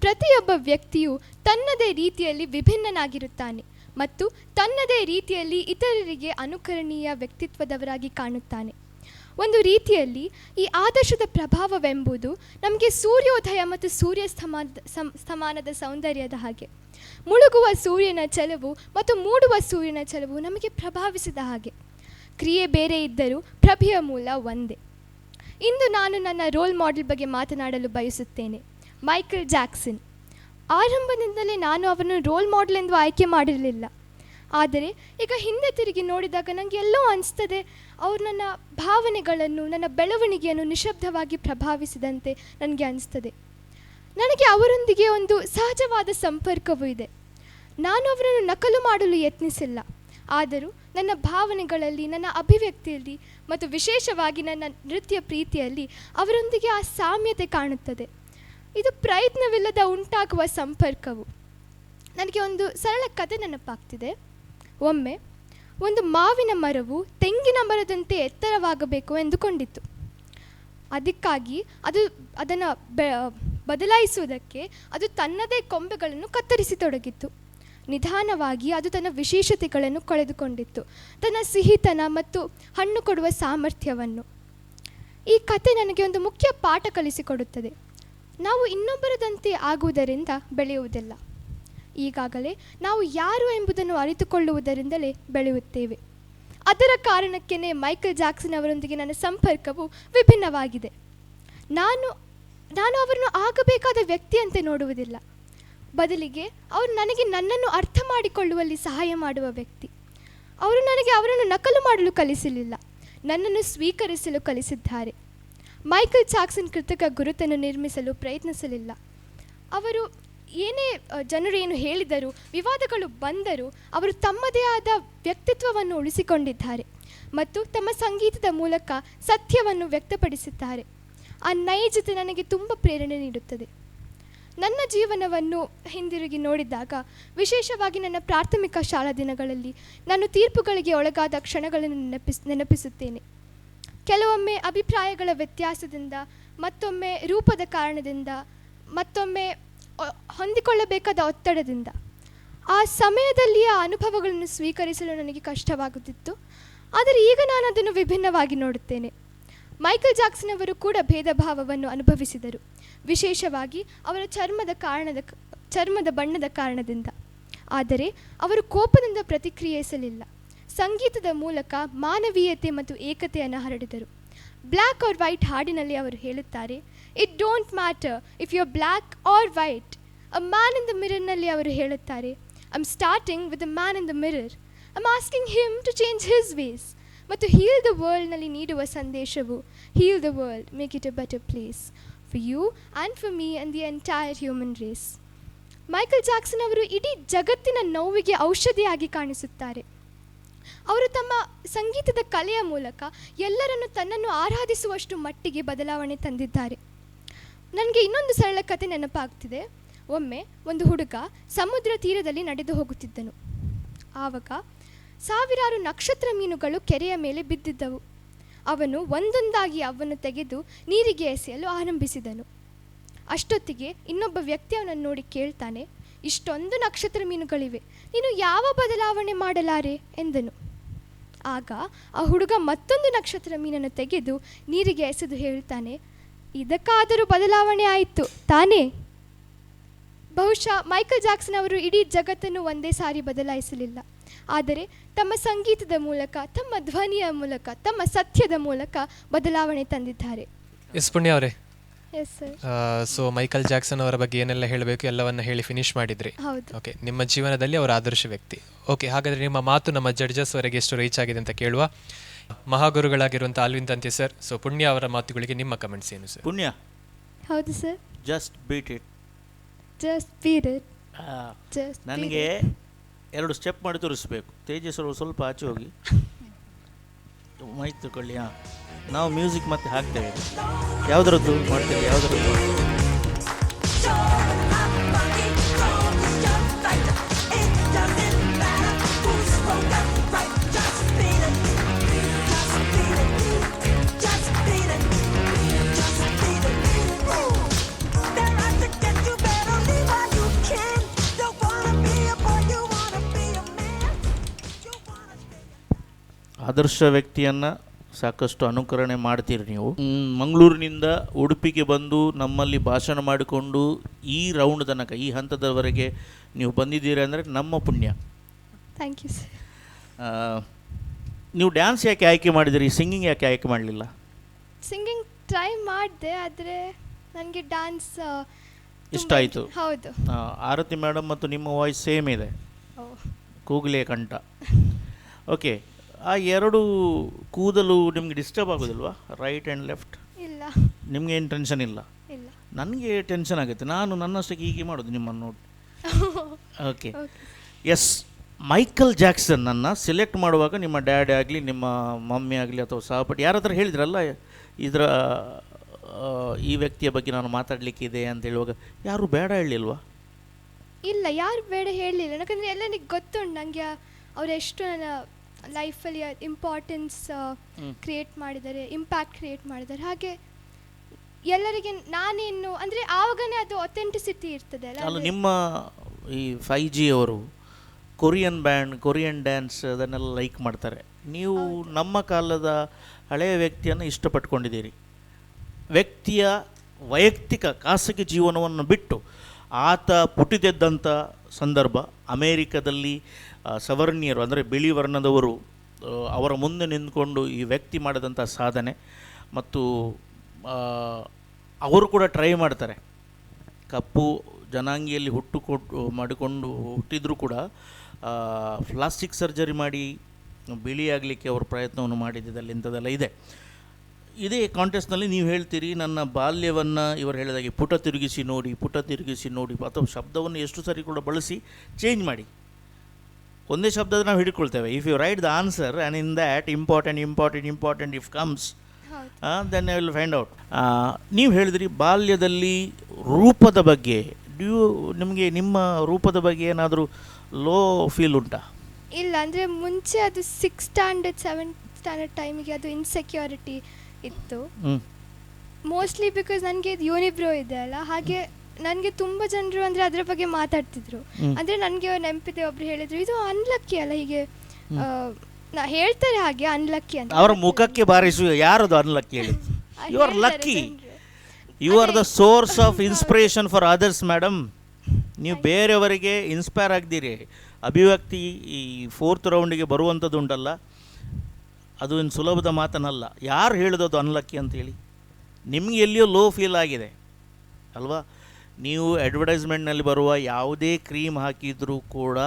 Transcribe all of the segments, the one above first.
ಪ್ರತಿಯೊಬ್ಬ ವ್ಯಕ್ತಿಯು ತನ್ನದೇ ರೀತಿಯಲ್ಲಿ ವಿಭಿನ್ನನಾಗಿರುತ್ತಾನೆ ಮತ್ತು ತನ್ನದೇ ರೀತಿಯಲ್ಲಿ ಇತರರಿಗೆ ಅನುಕರಣೀಯ ವ್ಯಕ್ತಿತ್ವದವರಾಗಿ ಕಾಣುತ್ತಾನೆ. ಒಂದು ರೀತಿಯಲ್ಲಿ ಈ ಆದರ್ಶದ ಪ್ರಭಾವವೆಂಬುದು ನಮಗೆ ಸೂರ್ಯೋದಯ ಮತ್ತು ಸೂರ್ಯಸ್ತಮಾನದ ಸೌಂದರ್ಯದ ಹಾಗೆ. ಮುಳುಗುವ ಸೂರ್ಯನ ಛಲವು ಮತ್ತು ಮೂಡುವ ಸೂರ್ಯನ ಛಲವು ನಮಗೆ ಪ್ರಭಾವಿಸಿದ ಹಾಗೆ. ಕ್ರಿಯೆ ಬೇರೆ ಇದ್ದರೂ ಪ್ರಭೆಯ ಮೂಲ ಒಂದೇ. ಇಂದು ನಾನು ನನ್ನ ರೋಲ್ ಮಾಡೆಲ್ ಬಗ್ಗೆ ಮಾತನಾಡಲು ಬಯಸುತ್ತೇನೆ, ಮೈಕಲ್ ಜಾಕ್ಸನ್. ಆರಂಭದಿಂದಲೇ ನಾನು ಅವರನ್ನು ರೋಲ್ ಮಾಡೆಲ್ ಎಂದು ಆಯ್ಕೆ ಮಾಡಿರಲಿಲ್ಲ. ಆದರೆ ಈಗ ಹಿಂದೆ ತಿರುಗಿ ನೋಡಿದಾಗ ನನಗೆ ಎಲ್ಲೋ ಅನಿಸ್ತದೆ, ಅವರು ನನ್ನ ಭಾವನೆಗಳನ್ನು, ನನ್ನ ಬೆಳವಣಿಗೆಯನ್ನು ನಿಶಬ್ದವಾಗಿ ಪ್ರಭಾವಿಸಿದಂತೆ ನನಗೆ ಅನಿಸ್ತದೆ. ನನಗೆ ಅವರೊಂದಿಗೆ ಒಂದು ಸಹಜವಾದ ಸಂಪರ್ಕವೂ ಇದೆ. ನಾನು ಅವರನ್ನು ನಕಲು ಮಾಡಲು ಯತ್ನಿಸಿಲ್ಲ, ಆದರೂ ನನ್ನ ಭಾವನೆಗಳಲ್ಲಿ, ನನ್ನ ಅಭಿವ್ಯಕ್ತಿಯಲ್ಲಿ ಮತ್ತು ವಿಶೇಷವಾಗಿ ನನ್ನ ನೃತ್ಯ ಪ್ರೀತಿಯಲ್ಲಿ ಅವರೊಂದಿಗೆ ಆ ಸಾಮ್ಯತೆ ಕಾಣುತ್ತದೆ. ಇದು ಪ್ರಯತ್ನವಿಲ್ಲದ ಉಂಟಾಗುವ ಸಂಪರ್ಕವು. ನನಗೆ ಒಂದು ಸರಳ ಕಥೆ ನೆನಪಾಗ್ತಿದೆ. ಒಮ್ಮೆ ಒಂದು ಮಾವಿನ ಮರವು ತೆಂಗಿನ ಮರದಂತೆ ಎತ್ತರವಾಗಬೇಕು ಎಂದುಕೊಂಡಿತ್ತು. ಅದಕ್ಕಾಗಿ ಅದನ್ನು ಬದಲಾಯಿಸುವುದಕ್ಕೆ ಅದು ತನ್ನದೇ ಕೊಂಬೆಗಳನ್ನು ಕತ್ತರಿಸತೊಡಗಿತ್ತು. ನಿಧಾನವಾಗಿ ಅದು ತನ್ನ ವಿಶೇಷತೆಗಳನ್ನು ಕಳೆದುಕೊಂಡಿತ್ತು, ತನ್ನ ಸಿಹಿತನ ಮತ್ತು ಹಣ್ಣು ಕೊಡುವ ಸಾಮರ್ಥ್ಯವನ್ನು. ಈ ಕತೆ ನನಗೆ ಒಂದು ಮುಖ್ಯ ಪಾಠ ಕಲಿಸಿಕೊಡುತ್ತದೆ. ನಾವು ಇನ್ನೊಬ್ಬರದಂತೆ ಆಗುವುದರಿಂದ ಬೆಳೆಯುವುದಿಲ್ಲ. ಈಗಾಗಲೇ ನಾವು ಯಾರು ಎಂಬುದನ್ನು ಅರಿತುಕೊಳ್ಳುವುದರಿಂದಲೇ ಬೆಳೆಯುತ್ತೇವೆ. ಅದರ ಕಾರಣಕ್ಕೇ ಮೈಕಲ್ ಜಾಕ್ಸನ್ ಅವರೊಂದಿಗೆ ನನ್ನ ಸಂಪರ್ಕವು ವಿಭಿನ್ನವಾಗಿದೆ. ನಾನು ಅವರನ್ನು ಆಗಬೇಕಾದ ವ್ಯಕ್ತಿಯಂತೆ ನೋಡುವುದಿಲ್ಲ, ಬದಲಿಗೆ ಅವರು ನನಗೆ ನನ್ನನ್ನು ಅರ್ಥ ಮಾಡಿಕೊಳ್ಳುವಲ್ಲಿ ಸಹಾಯ ಮಾಡುವ ವ್ಯಕ್ತಿ. ಅವರು ನನಗೆ ಅವರನ್ನು ನಕಲು ಮಾಡಲು ಕಲಿಸಲಿಲ್ಲ, ನನ್ನನ್ನು ಸ್ವೀಕರಿಸಲು ಕಲಿಸಿದ್ದಾರೆ. ಮೈಕಲ್ ಜಾಕ್ಸನ್ ಕೃತಕ ಗುರುತನ್ನು ನಿರ್ಮಿಸಲು ಪ್ರಯತ್ನಿಸಲಿಲ್ಲ. ಅವರು ಜನರು ಏನು ಹೇಳಿದರೂ, ವಿವಾದಗಳು ಬಂದರೂ ಅವರು ತಮ್ಮದೇ ಆದ ವ್ಯಕ್ತಿತ್ವವನ್ನು ಉಳಿಸಿಕೊಂಡಿದ್ದಾರೆ ಮತ್ತು ತಮ್ಮ ಸಂಗೀತದ ಮೂಲಕ ಸತ್ಯವನ್ನು ವ್ಯಕ್ತಪಡಿಸಿದ್ದಾರೆ. ಆ ನೈಜತೆ ನನಗೆ ತುಂಬ ಪ್ರೇರಣೆ ನೀಡುತ್ತದೆ. ನನ್ನ ಜೀವನವನ್ನು ಹಿಂದಿರುಗಿ ನೋಡಿದಾಗ, ವಿಶೇಷವಾಗಿ ನನ್ನ ಪ್ರಾಥಮಿಕ ಶಾಲಾ ದಿನಗಳಲ್ಲಿ ನಾನು ತೀರ್ಪುಗಳಿಗೆ ಒಳಗಾದ ಕ್ಷಣಗಳನ್ನು ನೆನಪಿಸುತ್ತೇನೆ. ಕೆಲವೊಮ್ಮೆ ಅಭಿಪ್ರಾಯಗಳ ವ್ಯತ್ಯಾಸದಿಂದ, ಮತ್ತೊಮ್ಮೆ ರೂಪದ ಕಾರಣದಿಂದ, ಮತ್ತೊಮ್ಮೆ ಹೊಂದಿಕೊಳ್ಳಬೇಕಾದ ಒತ್ತಡದಿಂದ. ಆ ಸಮಯದಲ್ಲಿ ಆ ಅನುಭವಗಳನ್ನು ಸ್ವೀಕರಿಸಲು ನನಗೆ ಕಷ್ಟವಾಗುತ್ತಿತ್ತು, ಆದರೆ ಈಗ ನಾನು ಅದನ್ನು ವಿಭಿನ್ನವಾಗಿ ನೋಡುತ್ತೇನೆ. ಮೈಕಲ್ ಜಾಕ್ಸನ್ ಅವರು ಕೂಡ ಭೇದ ಭಾವವನ್ನು ಅನುಭವಿಸಿದರು, ವಿಶೇಷವಾಗಿ ಅವರ ಚರ್ಮದ ಬಣ್ಣದ ಕಾರಣದಿಂದ. ಆದರೆ ಅವರು ಕೋಪದಿಂದ ಪ್ರತಿಕ್ರಿಯಿಸಲಿಲ್ಲ. ಸಂಗೀತದ ಮೂಲಕ ಮಾನವೀಯತೆ ಮತ್ತು ಏಕತೆಯನ್ನು ಹರಡಿದರು. ಬ್ಲ್ಯಾಕ್ ಆರ್ ವೈಟ್ ಹಾಡಿನಲ್ಲಿ ಅವರು ಹೇಳುತ್ತಾರೆ, it don't matter if you are black or white. A man in the ಮಿರರ್ನಲ್ಲಿ ಅವರು ಹೇಳುತ್ತಾರೆ, I am starting with a man in the mirror. I am asking him to change his ways. ಮತ್ತು heal the ವರ್ಲ್ಡ್ನಲ್ಲಿ ನೀಡುವ ಸಂದೇಶವು, heal the world, make it a better place for you and for me and the entire human race. Michael Jackson ಅವರು ಇಡೀ ಜಗತ್ತಿನ ನೋವಿಗೆ ಔಷಧಿಯಾಗಿ ಕಾಣಿಸುತ್ತಾರೆ. ಅವರು ತಮ್ಮ ಸಂಗೀತದ ಕಲೆಯ ಮೂಲಕ ಎಲ್ಲರನ್ನು ತನ್ನನ್ನು ಆರಾಧಿಸುವಷ್ಟು ಮಟ್ಟಿಗೆ ಬದಲಾವಣೆ ತಂದಿದ್ದಾರೆ. ನನಗೆ ಇನ್ನೊಂದು ಸರಳ ಕತೆ ನೆನಪಾಗ್ತಿದೆ. ಒಮ್ಮೆ ಒಂದು ಹುಡುಗ ಸಮುದ್ರ ತೀರದಲ್ಲಿ ನಡೆದು ಹೋಗುತ್ತಿದ್ದನು. ಆವಾಗ ಸಾವಿರಾರು ನಕ್ಷತ್ರ ಮೀನುಗಳು ಕೆರೆಯ ಮೇಲೆ ಬಿದ್ದಿದ್ದವು. ಅವನು ಒಂದೊಂದಾಗಿ ಅವನ್ನು ತೆಗೆದು ನೀರಿಗೆ ಎಸೆಯಲು ಆರಂಭಿಸಿದನು. ಅಷ್ಟೊತ್ತಿಗೆ ಇನ್ನೊಬ್ಬ ವ್ಯಕ್ತಿ ಅವನನ್ನು ನೋಡಿ ಕೇಳ್ತಾನೆ, ಇಷ್ಟೊಂದು ನಕ್ಷತ್ರ ಮೀನುಗಳಿವೆ, ನೀನು ಯಾವ ಬದಲಾವಣೆ ಮಾಡಲಾರೆ ಎಂದನು. ಆಗ ಆ ಹುಡುಗ ಮತ್ತೊಂದು ನಕ್ಷತ್ರ ಮೀನನ್ನು ತೆಗೆದು ನೀರಿಗೆ ಎಸೆದು ಹೇಳ್ತಾನೆ, ಇದಕ್ಕಾದರೂ ಬದಲಾವಣೆ ಆಯಿತು ತಾನೇ. ಬಹುಶಃ ಮೈಕಲ್ ಜಾಕ್ಸನ್ ಅವರು ಇಡೀ ಜಗತ್ತನ್ನು ಒಂದೇ ಸಾರಿ ಬದಲಾಯಿಸಲಿಲ್ಲ, ಆದರೆ ತಮ್ಮ ಸಂಗೀತದ ಮೂಲಕ, ತಮ್ಮ ಧ್ವನಿಯ ಮೂಲಕ, ತಮ್ಮ ಸತ್ಯದ ಮೂಲಕ ಬದಲಾವಣೆ ತಂದಿದ್ದಾರೆ. ಎಸ್ ಪುಣ್ಯ ಅವರೇ, yes sir. So Michael Jackson ಅವರ ಬಗ್ಗೆ ಏನೆಲ್ಲ ಹೇಳಬೇಕು ಎಲ್ಲವನ್ನ ಹೇಳಿ ಫಿನಿಶ್ ಮಾಡಿದ್ರಿ. ಹೌದು. ಓಕೆ, ನಿಮ್ಮ ಜೀವನದಲ್ಲಿ ಅವರ ಆದರ್ಶ ವ್ಯಕ್ತಿ. ಓಕೆ, ಹಾಗಾದರೆ ನಿಮ್ಮ ಮಾತು ನಮ್ಮ ಜಡ್ಜಸ್ ವರೆಗೆ ಎಷ್ಟು ರೀಚ್ ಆಗಿದೆ ಅಂತ ಕೇಳುವ. ಮಹಾಗುರುಗಳಾಗಿರುವಂಥ ಅಲ್ವಿನ್ ತಂತಿ ಸರ್, ಸೊ ಪುಣ್ಯ ಅವರ ಮಾತುಗಳಿಗೆ ನಿಮ್ಮ ಕಮೆಂಟ್ಸ್ ಏನು ಸರ್? ಪುಣ್ಯ, ಹೌದು sir. Just beet it. Just beet it. ನನಗೆ 2 ಸ್ಟೆಪ್ ಮಾಡಿ ತೋರಿಸ್ಬೇಕು. ತೇಜಸ್ ಅವರು ಸ್ವಲ್ಪ ಆಚೆ ಹೋಗಿ ಮೈಕ್ ತಗೊಳ್ಳಿ. ನಾವು ಮ್ಯೂಸಿಕ್ ಮತ್ತೆ ಹಾಕ್ತೇವೆ. ಯಾವುದರದ್ದು ಮಾಡ್ತೇವೆ? ಯಾವುದರದ್ದು? There I to get you better leave. ಆದರ್ಶ ವ್ಯಕ್ತಿಯನ್ನು ಸಾಕಷ್ಟು ಅನುಕರಣೆ ಮಾಡ್ತೀರಿ ನೀವು. ಮಂಗಳೂರಿನಿಂದ ಉಡುಪಿಗೆ ಬಂದು ನಮ್ಮಲ್ಲಿ ಭಾಷಣ ಮಾಡಿಕೊಂಡು ಈ ರೌಂಡ್ ತನಕ ಈ ಹಂತದವರೆಗೆ ನೀವು ಬಂದಿದ್ದೀರಿ ಅಂದರೆ ನಮ್ಮ ಪುಣ್ಯ. Thank you sir. ನೀವು ಡ್ಯಾನ್ಸ್ ಯಾಕೆ ಆಯ್ಕೆ ಮಾಡಿದಿರಿ, ಸಿಂಗಿಂಗ್ ಯಾಕೆ ಆಯ್ಕೆ ಮಾಡಲಿಲ್ಲ? ಸಿಂಗಿಂಗ್ ಟ್ರೈ ಮಾಡಿದೆ, ಆದರೆ ನನಗೆ ಡ್ಯಾನ್ಸ್ ಇಷ್ಟ ಆಯಿತು. ಹೌದು. ಆರತಿ ಮೇಡಮ್ ಮತ್ತು ನಿಮ್ಮ ವಾಯ್ಸ್ ಸೇಮ್ ಇದೆ, ಕೂಗಲೇ ಕಂಠ. ಓಕೆ, ಆ ಎರಡು ಕೂದಲು ನಿಮಗೆ ಡಿಸ್ಟರ್ಬ್ ಆಗೋದಿಲ್ವಾ, ರೈಟ್ ಆ್ಯಂಡ್ ಲೆಫ್ಟ್? ಇಲ್ಲ. ನಿಮ್ಗೆ ಏನು ಟೆನ್ಷನ್ ಇಲ್ಲ? ಇಲ್ಲ. ನನಗೆ ಟೆನ್ಷನ್ ಆಗುತ್ತೆ, ನಾನು ನನ್ನಷ್ಟಕ್ಕೆ ಹೀಗೆ ಮಾಡೋದು ನಿಮ್ಮನ್ನು ನೋಡಿ. Okay, yes. ಮೈಕಲ್ ಜಾಕ್ಸನ್ನನ್ನು ಸೆಲೆಕ್ಟ್ ಮಾಡುವಾಗ ನಿಮ್ಮ ಡ್ಯಾಡಿ ಆಗಲಿ ನಿಮ್ಮ ಮಮ್ಮಿ ಆಗಲಿ ಅಥವಾ ಸಹಪಾಠಿ ಯಾರ ಹತ್ರ ಹೇಳಿದ್ರಲ್ಲ ಇದರ ಈ ವ್ಯಕ್ತಿಯ ಬಗ್ಗೆ ನಾನು ಮಾತಾಡಲಿಕ್ಕಿದೆ ಅಂತ ಹೇಳುವಾಗ ಯಾರು ಬೇಡ ಹೇಳಿಲ್ವಾ? ಇಲ್ಲ, ಯಾರು ಬೇಡ ಹೇಳಲಿಲ್ಲ. ಯಾಕಂದರೆ ಎಲ್ಲನಿಗೆ ಗೊತ್ತುಂಟು ನನಗೆ ಅವ್ರು ಎಷ್ಟು ನನ್ನ ಲೈಫಲ್ಲಿ ಇಂಪಾರ್ಟೆನ್ಸ್ ಕ್ರಿಯೇಟ್ ಮಾಡಿದ್ದಾರೆ, ಇಂಪ್ಯಾಕ್ಟ್ ಕ್ರಿಯೇಟ್ ಮಾಡಿದ್ದಾರೆ. ಹಾಗೆ ಎಲ್ಲರಿಗೆ ನಾನೇನು ಅಂದರೆ ಆವಾಗನೇ ಅದು ಅಥೆಂಟಿಸಿಟಿ ಇರ್ತದೆ ಅಲ್ಲ. ನಿಮ್ಮ ಈ 5G ಅವರು ಕೊರಿಯನ್ ಬ್ಯಾಂಡ್, ಕೊರಿಯನ್ ಡ್ಯಾನ್ಸ್ ಅದನ್ನೆಲ್ಲ ಲೈಕ್ ಮಾಡ್ತಾರೆ. ನೀವು ನಮ್ಮ ಕಾಲದ ಹಳೆಯ ವ್ಯಕ್ತಿಯನ್ನು ಇಷ್ಟಪಟ್ಕೊಂಡಿದ್ದೀರಿ. ವ್ಯಕ್ತಿಯ ವೈಯಕ್ತಿಕ ಖಾಸಗಿ ಜೀವನವನ್ನು ಬಿಟ್ಟು ಆತ ಪುಟಿದೆದ್ದಂಥ ಸಂದರ್ಭ ಅಮೇರಿಕದಲ್ಲಿ ಸವರ್ಣೀಯರು ಅಂದರೆ ಬಿಳಿ ವರ್ಣದವರು ಅವರ ಮುಂದೆ ನಿಂತ್ಕೊಂಡು ಈ ವ್ಯಕ್ತಿ ಮಾಡಿದಂಥ ಸಾಧನೆ ಮತ್ತು ಅವರು ಕೂಡ ಟ್ರೈ ಮಾಡ್ತಾರೆ. ಕಪ್ಪು ಜನಾಂಗಿಯಲ್ಲಿ ಮಾಡಿಕೊಂಡು ಹುಟ್ಟಿದರೂ ಕೂಡ ಪ್ಲಾಸ್ಟಿಕ್ ಸರ್ಜರಿ ಮಾಡಿ ಬಿಳಿ ಆಗಲಿಕ್ಕೆ ಅವರು ಪ್ರಯತ್ನವನ್ನು ಮಾಡಿದ್ದಲ್ಲಿ ಇಂಥದ್ದೆಲ್ಲ ಇದೆ. ಇದೇ ಕಾಂಟೆಸ್ಟ್ನಲ್ಲಿ ನೀವು ಹೇಳ್ತೀರಿ ನನ್ನ ಬಾಲ್ಯವನ್ನು ಇವರು ಹೇಳಿದಾಗೆ ಪುಟ ತಿರುಗಿಸಿ ನೋಡಿ, ಪುಟ ತಿರುಗಿಸಿ ನೋಡಿ, ಅಥವಾ ಶಬ್ದವನ್ನು ಎಷ್ಟು ಸರಿ ಕೂಡ ಬಳಸಿ ಚೇಂಜ್ ಮಾಡಿ. ಒಂದೇ ಶಬ್ದದ ನಾವು ಹಿಡ್ಕೊಳ್ತೇವೆ. If you write the answer and in that important if comes then I will find out. ನೀವು ಹೇಳಿದ್ರಿ ಬಾಲ್ಯದಲ್ಲಿ ರೂಪದ ಬಗ್ಗೆ, ನಿಮಗೆ ನಿಮ್ಮ ರೂಪದ ಬಗ್ಗೆ ಏನಾದರೂ ಲೋ ಫೀಲ್ ಉಂಟಾ? ಇಲ್ಲ, ಅಂದರೆ ಮುಂಚೆ ಅದು 6th ಸ್ಟ್ಯಾಂಡರ್ಡ್ 7th ಸ್ಟ್ಯಾಂಡರ್ಡ್ ಟೈಮಿಗೆ ಅದು ಇನ್ಸೆಕ್ಯೂರಿಟಿ ಇತ್ತು. ಮೋಸ್ಟ್ಲಿ ಬಿಕಾಸ್ ನನಗೆ ಇದು ಯೂನಿಬ್ರೋ ಇದೆ ಅಲ್ಲ, ಹಾಗೆ ನನಗೆ ತುಂಬ ಜನರು ಅಂದರೆ ಅದರ ಬಗ್ಗೆ ಮಾತಾಡ್ತಿದ್ರು. ಅಂದರೆ ನನಗೆ ನೆನಪಿದೆ, ಒಬ್ರು ಹೇಳಿದರು ಇದು ಅನ್ಲಕ್ಕಿ ಅಲ್ಲ, ಹೀಗೆ ಹೇಳ್ತಾರೆ ಹಾಗೆ ಅನ್ಲಕ್ಕಿ ಅಂತ. ಅವರ ಮುಖಕ್ಕೆ ಬಾರಿಸುವ ಯಾರದು ಅನ್ಲಕ್ಕಿ ಹೇಳಿ? You are lucky, you are the source of inspiration for others madam. ನೀವು ಬೇರೆಯವರಿಗೆ ಇನ್ಸ್ಪೈರ್ ಆಗಿದ್ದೀರಿ. ಅಭಿವ್ಯಕ್ತಿ ಈ 4th ರೌಂಡಿಗೆ ಬರುವಂಥದ್ದು ಉಂಟಲ್ಲ, ಅದು ಇನ್ನು ಸುಲಭದ ಮಾತನಲ್ಲ. ಯಾರು ಹೇಳಿದದು ಅನ್ಲಕ್ಕಿ ಅಂತೇಳಿ? ನಿಮಗೆ ಎಲ್ಲಿಯೋ ಲೋ ಫೀಲ್ ಆಗಿದೆ ಅಲ್ವಾ? ನೀವು ಅಡ್ವರ್ಟೈಸ್ಮೆಂಟ್ನಲ್ಲಿ ಬರುವ ಯಾವುದೇ ಕ್ರೀಮ್ ಹಾಕಿದರೂ ಕೂಡ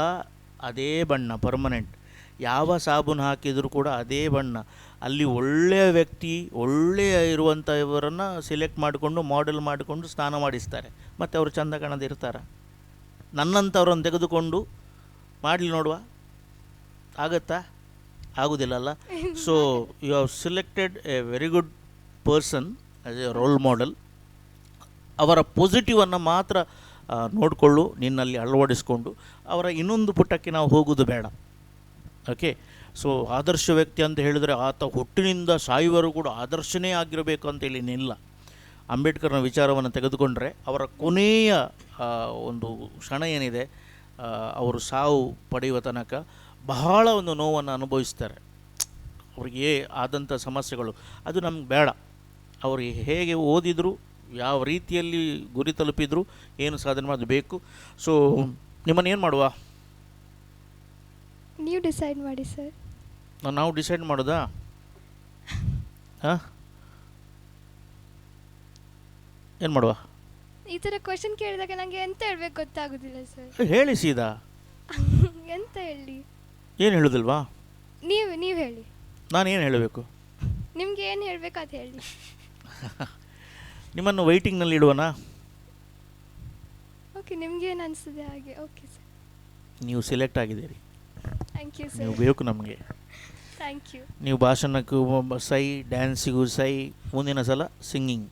ಅದೇ ಬಣ್ಣ ಪರ್ಮನೆಂಟ್, ಯಾವ ಸಾಬೂನು ಹಾಕಿದರೂ ಕೂಡ ಅದೇ ಬಣ್ಣ. ಅಲ್ಲಿ ಒಳ್ಳೆಯ ವ್ಯಕ್ತಿ, ಒಳ್ಳೆಯ ಇರುವಂಥವರನ್ನು ಸೆಲೆಕ್ಟ್ ಮಾಡಿಕೊಂಡು ಮಾಡೆಲ್ ಮಾಡಿಕೊಂಡು ಸ್ನಾನ ಮಾಡಿಸ್ತಾರೆ, ಮತ್ತು ಅವರು ಚಂದ ಕಾಣದಿರ್ತಾರೆ. ನನ್ನಂಥವ್ರನ್ನು ತೆಗೆದುಕೊಂಡು ಮಾಡಲಿ ನೋಡುವ, ಆಗತ್ತಾ? ಆಗೋದಿಲ್ಲಲ್ಲ. So you have selected a very good person as a role model. ಅವರ ಪಾಸಿಟಿವನ್ನು ಮಾತ್ರ ನೋಡಿಕೊಳ್ಳು, ನಿನ್ನಲ್ಲಿ ಅಳವಡಿಸ್ಕೊಂಡು ಅವರ ಇನ್ನೊಂದು ಪುಟಕ್ಕೆ ನಾವು ಹೋಗೋದು ಬೇಡ. ಓಕೆ, ಸೊ ಆದರ್ಶ ವ್ಯಕ್ತಿ ಅಂತ ಹೇಳಿದರೆ ಆತ ಹುಟ್ಟಿನಿಂದ ಸಾಯುವವರು ಕೂಡ ಆದರ್ಶನೇ ಆಗಿರಬೇಕು ಅಂತೇಳಿ ಏನಿಲ್ಲ. ಅಂಬೇಡ್ಕರ್ನ ವಿಚಾರವನ್ನು ತೆಗೆದುಕೊಂಡ್ರೆ ಅವರ ಕೊನೆಯ ಒಂದು ಕ್ಷಣ ಏನಿದೆ, ಅವರು ಸಾವು ಪಡೆಯುವ ತನಕ ಬಹಳ ಒಂದು ನೋವನ್ನು ಅನುಭವಿಸ್ತಾರೆ. ಅವರಿಗೆ ಆದಂಥ ಸಮಸ್ಯೆಗಳು ಅದು ನಮ್ಗೆ ಬೇಡ. ಅವರು ಹೇಗೆ ಓದಿದರು, ಯಾವ ರೀತಿಯಲ್ಲಿ ಗುರಿ ತಲುಪಿದ್ರು, ಏನು ಸಾಧನೆ ಮಾಡೋದು ಬೇಕು. ಸೊ ನಿಮ್ಮನ್ನು ಏನು ಮಾಡುವ? ನೀವು ಡಿಸೈಡ್ ಮಾಡಿ ಸರ್. ನಾವು ಡಿಸೈಡ್ ಮಾಡೋದಾ? ಹಾಂ, ಏನು ಮಾಡುವ? ಈ ಥರ ಕ್ವಶನ್ ಕೇಳಿದಾಗ ನನಗೆ ಎಂತ ಹೇಳ್ಬೇಕು ಗೊತ್ತಾಗೋದಿಲ್ಲ ಸರ್. ಹೇಳಿ ಸೀದಾ. ಎಂತ ಹೇಳಿ? ಏನು ಹೇಳೋದಿಲ್ವಾ? ನೀವು ಹೇಳಿ. ನಾನು ಏನು ಹೇಳಬೇಕು? ನಿಮ್ಗೆ ಏನು ಹೇಳಬೇಕು ಅದು ಹೇಳಿ. ನಿಮ್ಮನ್ನು ವೈಟಿಂಗ್ನಲ್ಲಿ ಇಡುವನಾ? ಓಕೆ, ನಿಮ್ಗೇನು ಅನಿಸ್ತದೆ ಹಾಗೆ. ಓಕೆ ಸರ್, ನೀವು ಸೆಲೆಕ್ಟ್ ಆಗಿದ್ದೀರಿ. ಥ್ಯಾಂಕ್ ಯು ನೀವು ಸರ್. ಬೇಕು ನಮಗೆ. Thank you. ನೀವು ಭಾಷಣಕ್ಕೂ ಸೈ, ಡ್ಯಾನ್ಸಿಗೂ ಸೈ, ಮುಂದಿನ ಸಲ ಸಿಂಗಿಂಗ್.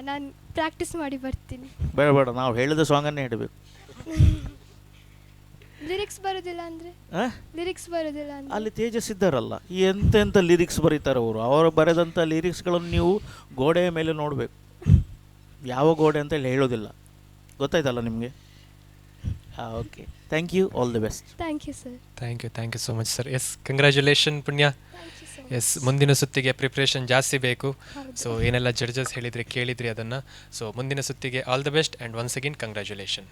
ನಾನು ಪ್ರಾಕ್ಟೀಸ್ ಮಾಡಿ ಬರ್ತೀನಿ. ಬೇಡ ಬೇಡ, ನಾವು ಹೇಳಿದ ಸಾಂಗನ್ನೇ ಹೇಳಬೇಕು. ಲಿರಿಕ್ಸ್ ಬರೋದಿಲ್ಲ ಅಂದರೆ? ಲಿರಿಕ್ಸ್ ಬರೋದಿಲ್ಲ ಅಂದರೆ ಅಲ್ಲಿ ತೇಜಸ್ ಇದ್ದಾರಲ್ಲ, ಎಂತೆಂಥ ಲಿರಿಕ್ಸ್ ಬರೀತಾರೆ ಅವರು. ಅವರು ಬರೆದಂಥ ಲಿರಿಕ್ಸ್ಗಳನ್ನು ನೀವು ಗೋಡೆಯ ಮೇಲೆ ನೋಡಬೇಕು. ಯಾವ ಗೋಡೆ ಅಂತ ಹೇಳಿ ಹೇಳೋದಿಲ್ಲ, ಗೊತ್ತಾಯ್ತಲ್ಲ ನಿಮಗೆ? Okay, thank you, all the best. Thank you sir. Thank you so much sir. Yes, congratulation Punya. Thank you so yes, ಮುಂದಿನ ಸುತ್ತಿಗೆ ಪ್ರಿಪ್ರೇಷನ್ ಜಾಸ್ತಿ ಬೇಕು. ಹೌದು. ಸೊ ಏನೆಲ್ಲ ಜಡ್ಜಸ್ ಹೇಳಿದ್ರಿ ಕೇಳಿದ್ರಿ ಅದನ್ನು. ಸೊ ಮುಂದಿನ ಸುತ್ತಿಗೆ all the best and once again congratulation.